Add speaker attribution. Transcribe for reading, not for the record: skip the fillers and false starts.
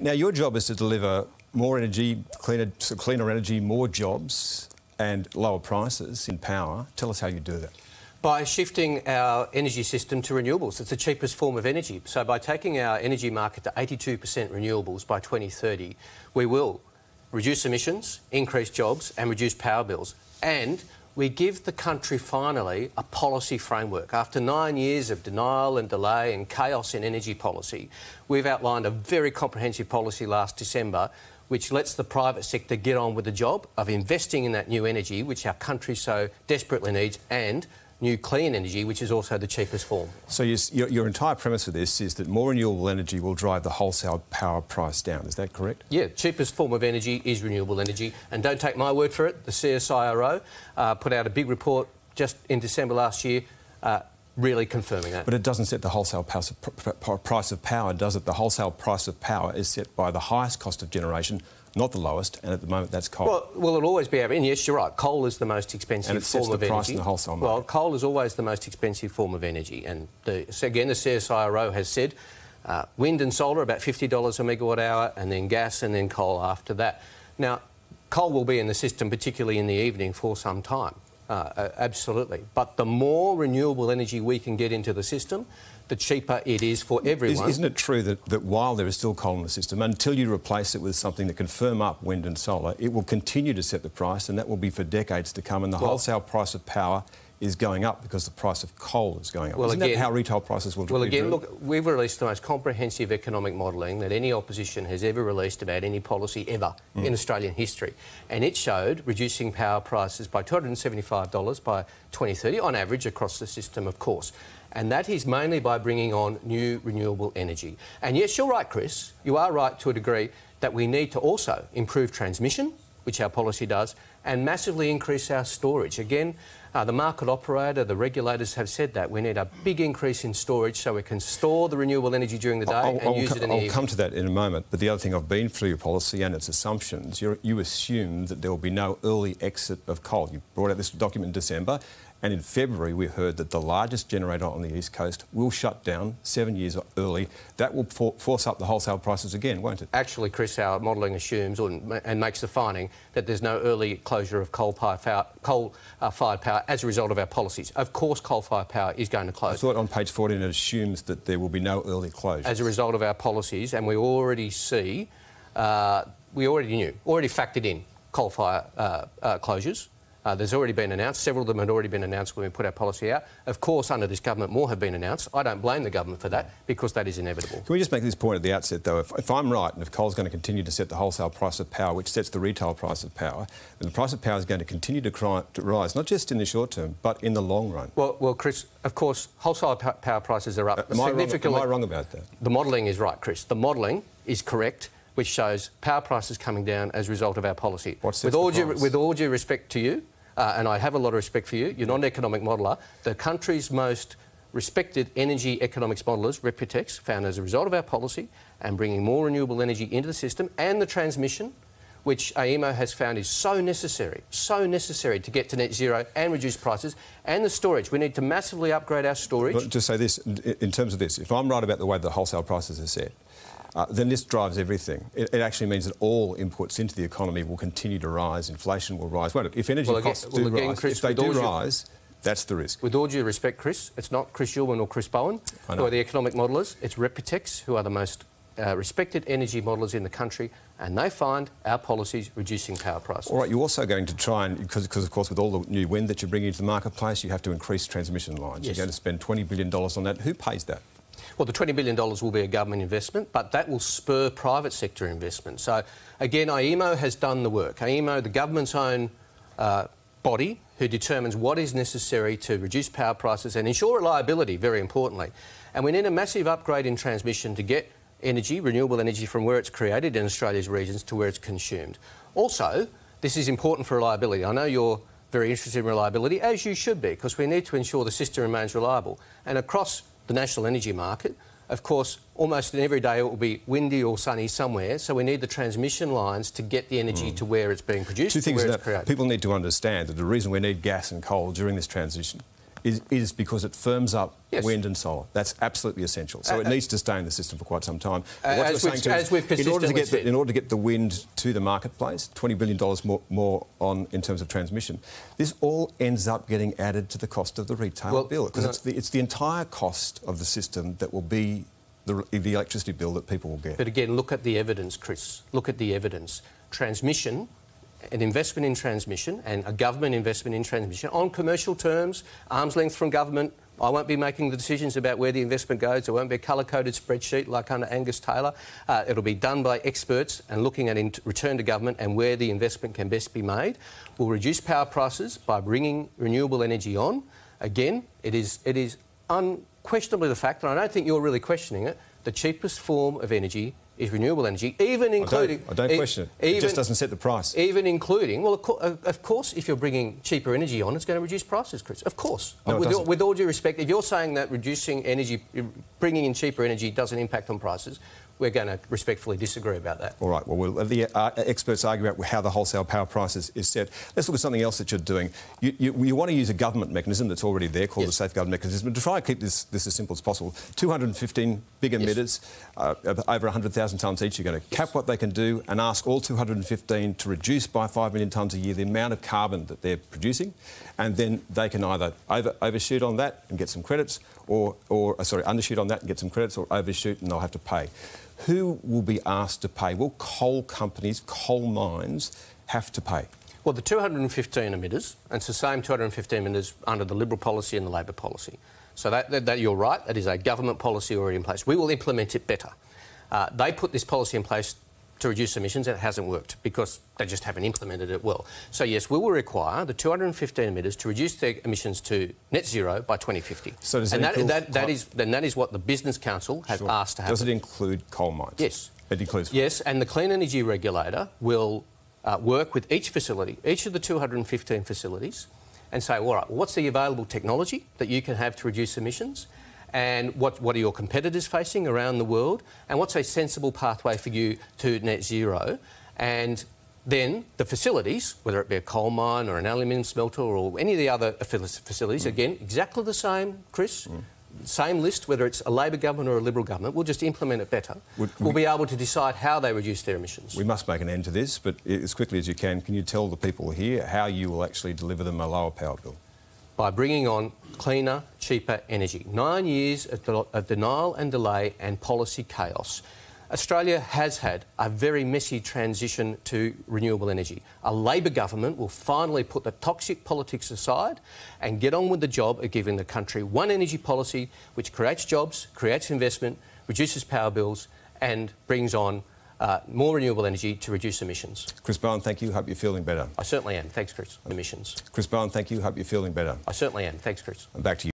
Speaker 1: Now, your job is to deliver more energy, cleaner energy, more jobs and lower prices in power. Tell us how you do that.
Speaker 2: By shifting our energy system to renewables. It's the cheapest form of energy. So by taking our energy market to 82% renewables by 2030, we will reduce emissions, increase jobs and reduce power bills. And we give the country finally a policy framework. After 9 years of denial and delay and chaos in energy policy, we've outlined a very comprehensive policy last December which lets the private sector get on with the job of investing in that new energy which our country so desperately needs, and new clean energy, which is also the cheapest form.
Speaker 1: So your entire premise of this is that more renewable energy will drive the wholesale power price down. Is that correct?
Speaker 2: Yeah, cheapest form of energy is renewable energy. And don't take my word for it, the CSIRO put out a big report just in December last year really confirming that.
Speaker 1: But it doesn't set the wholesale price of power, does it? The wholesale price of power is set by the highest cost of generation, not the lowest, and at the moment that's coal.
Speaker 2: Well, it'll always be average. And yes, you're right, coal is the most expensive form of energy.
Speaker 1: And it sets the price in the wholesale market.
Speaker 2: Well, coal is always the most expensive form of energy. And again, the CSIRO has said wind and solar about $50 a megawatt hour, and then gas and then coal after that. Now, coal will be in the system, particularly in the evening, for some time. Absolutely. But the more renewable energy we can get into the system, the cheaper it is for everyone.
Speaker 1: Isn't it true that while there is still coal in the system, until you replace it with something that can firm up wind and solar, it will continue to set the price, and that will be for decades to come, and the wholesale price of power is going up because the price of coal is going up. Isn't that how retail prices will drop?
Speaker 2: Well, again, look, we've released the most comprehensive economic modelling that any opposition has ever released about any policy ever in Australian history. And it showed reducing power prices by $275 by 2030, on average across the system, of course. And that is mainly by bringing on new renewable energy. And yes, you're right, Chris, you are right to a degree that we need to also improve transmission, which our policy does, and massively increase our storage. Again, the market operator, the regulators have said that we need a big increase in storage so we can store the renewable energy during the day and use it in the evening.
Speaker 1: I'll come to that in a moment, but the other thing, I've been through your policy and its assumptions. You assume that there will be no early exit of coal. You brought out this document in December, and in February we heard that the largest generator on the East Coast will shut down 7 years early. That will force up the wholesale prices again, won't it?
Speaker 2: Actually, Chris, our modelling assumes and makes the finding that there's no early closure of coal-fired power as a result of our policies. Of course, coal-fired power is going to close.
Speaker 1: I thought on page 14 it assumes that there will be no early closure.
Speaker 2: As a result of our policies, and we already see, we already factored in coal-fire closures. There's already been announced. Several of them had already been announced when we put our policy out. Of course, under this government, more have been announced. I don't blame the government for that, because that is inevitable.
Speaker 1: Can we just make this point at the outset, though? If I'm right, and if coal's going to continue to set the wholesale price of power, which sets the retail price of power, then the price of power is going to continue to rise, not just in the short term, but in the long run.
Speaker 2: Well, Chris, of course, wholesale power prices are up significantly.
Speaker 1: Am I wrong about that?
Speaker 2: The modelling is right, Chris. The modelling is correct, which shows power prices coming down as a result of our policy. With all due respect to you, and I have a lot of respect for you, you're not an economic modeller. The country's most respected energy economics modellers, Reputex, found as a result of our policy and bringing more renewable energy into the system, and the transmission, which AEMO has found is so necessary to get to net zero and reduce prices, and the storage. We need to massively upgrade our storage.
Speaker 1: But just say this, in terms of this, if I'm right about the way the wholesale prices are set, then this drives everything. It actually means that all inputs into the economy will continue to rise, inflation will rise. If energy costs do rise,
Speaker 2: Chris,
Speaker 1: if they do rise, that's the risk.
Speaker 2: With all due respect, Chris, it's not Chris Bowen or Chris Bowen who are the economic modellers. It's Reputex, who are the most respected energy modellers in the country, and they find our policies reducing power prices. All
Speaker 1: right, you're also going to try and, because of course with all the new wind that you're bringing into the marketplace, you have to increase transmission lines. Yes. You're going to spend $20 billion on that. Who pays that?
Speaker 2: Well, the $20 billion will be a government investment, but that will spur private sector investment. So, again, AEMO has done the work. AEMO, the government's own body, who determines what is necessary to reduce power prices and ensure reliability, very importantly. And we need a massive upgrade in transmission to get energy, renewable energy, from where it's created in Australia's regions to where it's consumed. Also, this is important for reliability. I know you're very interested in reliability, as you should be, because we need to ensure the system remains reliable. And across the national energy market, of course, almost every day it will be windy or sunny somewhere, so we need the transmission lines to get the energy to where it's being produced.
Speaker 1: Two things that people need to understand: that the reason we need gas and coal during this transition is because it firms up
Speaker 2: Yes.
Speaker 1: wind and solar. That's absolutely essential. So it needs to stay in the system for quite some time.
Speaker 2: As we've consistently said.
Speaker 1: In order to get the wind to the marketplace, $20 billion more in terms of transmission, this all ends up getting added to the cost of the retail bill, because it's the entire cost of the system that will be the electricity bill that people will get.
Speaker 2: But again, look at the evidence, Chris. Look at the evidence. Transmission, an investment in transmission and a government investment in transmission on commercial terms, arm's length from government. I won't be making the decisions about where the investment goes. There won't be a colour-coded spreadsheet like under Angus Taylor. It'll be done by experts and looking at return to government and where the investment can best be made. We'll reduce power prices by bringing renewable energy on. Again, it is unquestionably the fact, and I don't think you're really questioning it, the cheapest form of energy is renewable energy, even including...
Speaker 1: I don't question it. It just doesn't set the price.
Speaker 2: Even including... Well, of course, if you're bringing cheaper energy on, it's going to reduce prices, Chris. Of course.
Speaker 1: No,
Speaker 2: with all due respect, if you're saying that reducing energy, bringing in cheaper energy doesn't impact on prices, we're going to respectfully disagree about that.
Speaker 1: All right. Well, the experts argue about how the wholesale power price is set. Let's look at something else that you're doing. You want to use a government mechanism that's already there called the safeguard mechanism to try and keep this as simple as possible. 215 big emitters, over 100,000 tonnes each. You're going to cap what they can do and ask all 215 to reduce by 5 million tonnes a year the amount of carbon that they're producing, and then they can either overshoot on that and get some credits, or undershoot on that and get some credits, or overshoot and they'll have to pay. Who will be asked to pay? Will coal companies, coal mines have to pay?
Speaker 2: Well, the 215 emitters, and it's the same 215 emitters under the Liberal policy and the Labor policy. So that you're right, that is a government policy already in place. We will implement it better. They put this policy in place to reduce emissions, and it hasn't worked because they just haven't implemented it well. So yes, we will require the 215 emitters to reduce their emissions to net zero by 2050. So does that is what the Business Council has asked to happen.
Speaker 1: Does it include coal mines?
Speaker 2: Yes.
Speaker 1: It includes.
Speaker 2: Yes, and the Clean Energy Regulator will work with each facility, each of the 215 facilities, and say, all right, what's the available technology that you can have to reduce emissions? And what are your competitors facing around the world, and what's a sensible pathway for you to net zero? And then the facilities, whether it be a coal mine or an aluminium smelter or any of the other facilities, again, exactly the same, Chris, same list, whether it's a Labor government or a Liberal government, we'll just implement it better. We'll be able to decide how they reduce their emissions.
Speaker 1: We must make an end to this, but as quickly as you can you tell the people here how you will actually deliver them a lower power bill?
Speaker 2: By bringing on cleaner, cheaper energy. 9 years of denial and delay and policy chaos. Australia has had a very messy transition to renewable energy. A Labor government will finally put the toxic politics aside and get on with the job of giving the country one energy policy which creates jobs, creates investment, reduces power bills and brings on more renewable energy to reduce emissions.
Speaker 1: Chris Bowen, thank you. Hope you're feeling better.
Speaker 2: I certainly am. Thanks, Chris. Emissions.
Speaker 1: Chris Bowen, thank you. Hope you're feeling better.
Speaker 2: I certainly am. Thanks, Chris.
Speaker 1: And back to you.